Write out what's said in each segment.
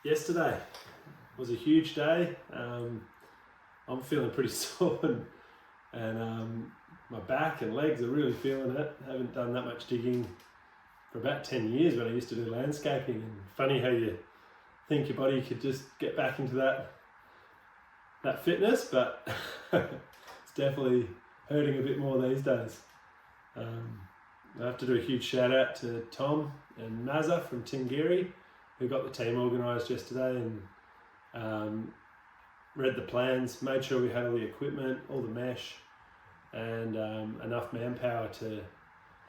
Yesterday was a huge day. I'm feeling pretty sore and my back and legs are really feeling it. Haven't done that much digging for about 10 years when I used to do landscaping, and funny how you think your body could just get back into that fitness, but it's definitely hurting a bit more these days. I have to do a huge shout out to Tom and Mazza from Tenggiri, who got the team organised yesterday and read the plans, made sure we had all the equipment, all the mesh, and enough manpower to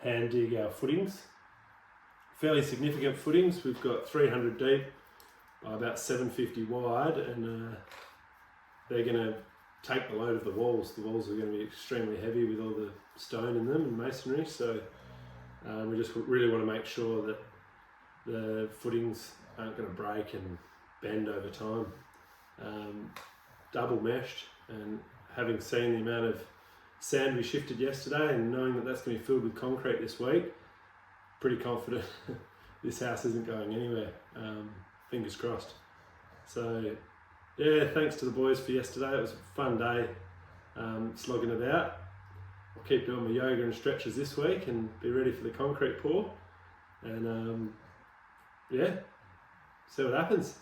hand dig our footings. Fairly significant footings. We've got 300 deep by about 750 wide, and they're going to take the load of the walls. The walls are going to be extremely heavy with all the stone in them and masonry, so we just really want to make sure that the footings aren't going to break and bend over time. Double meshed, and having seen the amount of sand we shifted yesterday and knowing that that's going to be filled with concrete this week, pretty confident this house isn't going anywhere. Fingers crossed. So yeah, thanks to the boys for yesterday. It was a fun day, slogging it out. I'll keep doing my yoga and stretches this week and be ready for the concrete pour, and yeah, see what happens.